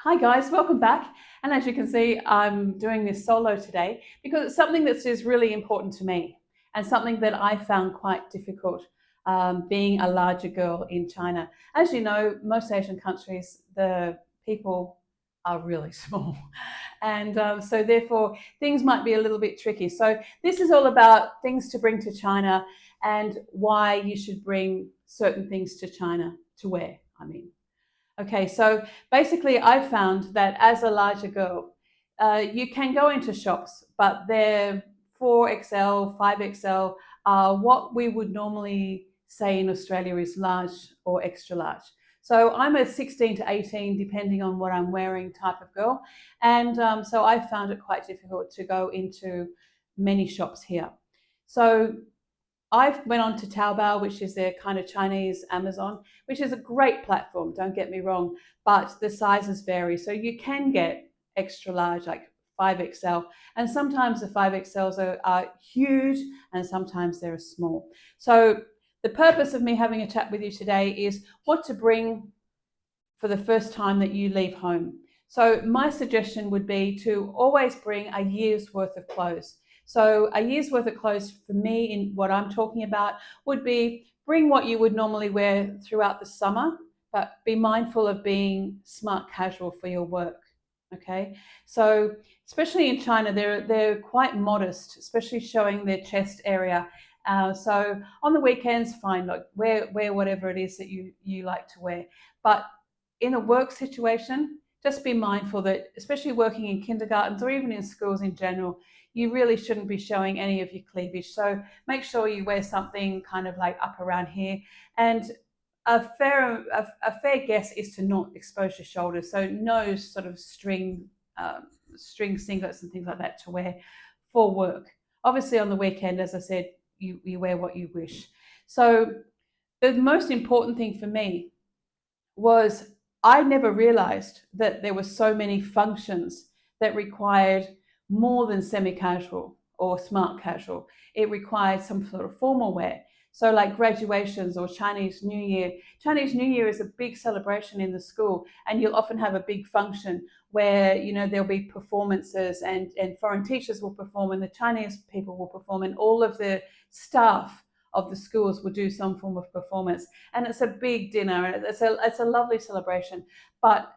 Hi guys, welcome back. And as you can see, I'm doing this solo today because it's something that's just really important to me and something that I found quite difficult being a larger girl in China. As you know, most Asian countries, the people are really small. And so therefore things might be a little bit tricky. So this is all about things to bring to China and why you should bring certain things to China to wear, I mean. Okay, so basically, I found that as a larger girl, you can go into shops, but they're 4XL, 5XL are what we would normally say in Australia is large or extra large. So I'm a 16 to 18, depending on what I'm wearing, type of girl. And so I found it quite difficult to go into many shops here. So I went on to Taobao, which is their kind of Chinese Amazon, which is a great platform, don't get me wrong, but the sizes vary. So you can get extra large, like 5XL, and sometimes the 5XLs are huge and sometimes they're small. So the purpose of me having a chat with you today is what to bring for the first time that you leave home. So my suggestion would be to always bring a year's worth of clothes. So a year's worth of clothes for me in what I'm talking about would be bring what you would normally wear throughout the summer, but be mindful of being smart casual for your work. Okay. So especially in China, they're quite modest, especially showing their chest area. So on the weekends, fine, look, wear whatever it is that you like to wear. But in a work situation, just be mindful that, especially working in kindergartens or even in schools in general, you really shouldn't be showing any of your cleavage. So make sure you wear something kind of like up around here. And a fair guess is to not expose your shoulders. So no sort of string singlets and things like that to wear for work. Obviously, on the weekend, as I said, you wear what you wish. So the most important thing for me was I never realized that there were so many functions that required more than semi-casual or smart casual. It required some sort of formal wear. So like graduations or Chinese New Year. Chinese New Year is a big celebration in the school, and you'll often have a big function where there'll be performances, and foreign teachers will perform and the Chinese people will perform, and all of the staff of the schools will do some form of performance, and it's a big dinner, and it's a lovely celebration, but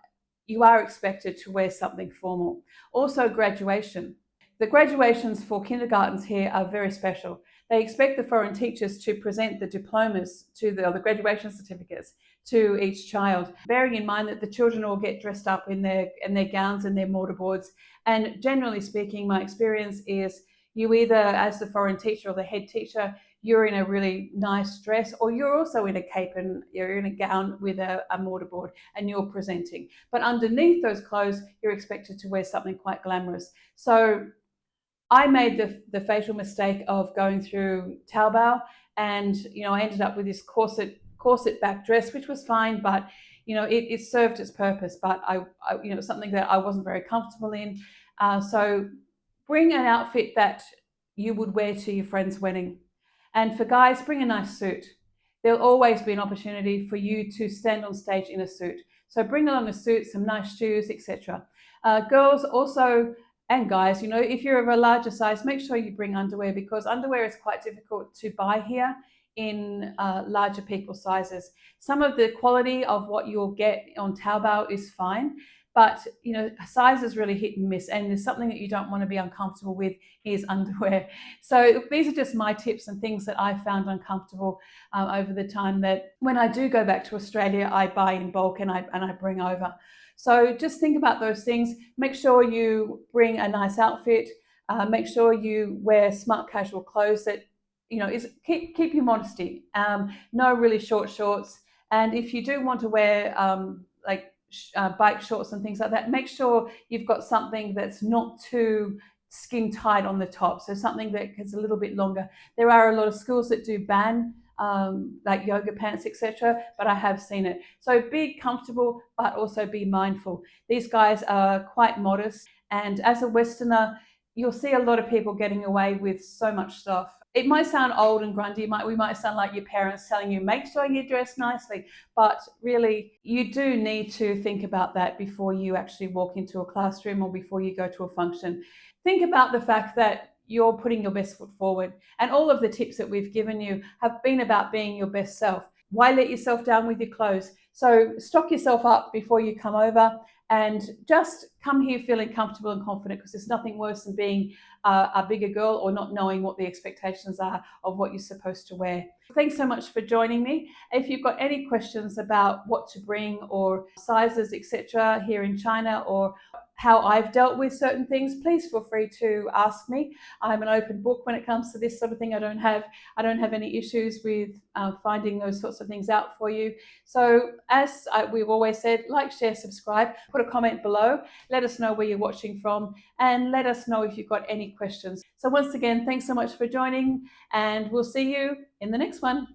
you are expected to wear something formal. Also, graduation. The graduations for kindergartens here are very special. They expect the foreign teachers to present the diplomas or the graduation certificates to each child, bearing in mind that the children all get dressed up in their gowns and their mortarboards. And generally speaking, my experience is you either, as the foreign teacher or the head teacher, you're in a really nice dress, or you're also in a cape and you're in a gown with a mortarboard and you're presenting. But underneath those clothes, you're expected to wear something quite glamorous. So I made the fatal mistake of going through Taobao, and I ended up with this corset back dress, which was fine, but it served its purpose. But I something that I wasn't very comfortable in. So bring an outfit that you would wear to your friend's wedding. And for guys, bring a nice suit. There'll always be an opportunity for you to stand on stage in a suit. So bring along a suit, some nice shoes, etc. Girls also, and guys, if you're of a larger size, make sure you bring underwear, because underwear is quite difficult to buy here in larger people sizes. Some of the quality of what you'll get on Taobao is fine, but size is really hit and miss, and there's something that you don't want to be uncomfortable with is underwear. So these are just my tips and things that I found uncomfortable over the time, that when I do go back to Australia, I buy in bulk and I bring over. So just think about those things. Make sure you bring a nice outfit. Make sure you wear smart casual clothes that keep your modesty. No really short shorts, and if you do want to wear bike shorts and things like that, make sure you've got something that's not too skin tight on the top, so something that is a little bit longer. There are a lot of schools that do ban like yoga pants, etc., but I have seen it. So be comfortable, but also be mindful. These guys are quite modest, and as a Westerner, you'll see a lot of people getting away with so much stuff. It might sound old and grungy. We might sound like your parents telling you, make sure you dress nicely. But really, you do need to think about that before you actually walk into a classroom or before you go to a function. Think about the fact that you're putting your best foot forward. And all of the tips that we've given you have been about being your best self. Why let yourself down with your clothes? So stock yourself up before you come over, and just come here feeling comfortable and confident, because there's nothing worse than being a bigger girl or not knowing what the expectations are of what you're supposed to wear. Thanks so much for joining me. If you've got any questions about what to bring or sizes, etc., here in China, or how I've dealt with certain things, please feel free to ask me. I'm an open book when it comes to this sort of thing. I don't have any issues with finding those sorts of things out for you. So as we've always said, like, share, subscribe, put a comment below, let us know where you're watching from, and let us know if you've got any questions. So once again, thanks so much for joining, and we'll see you in the next one.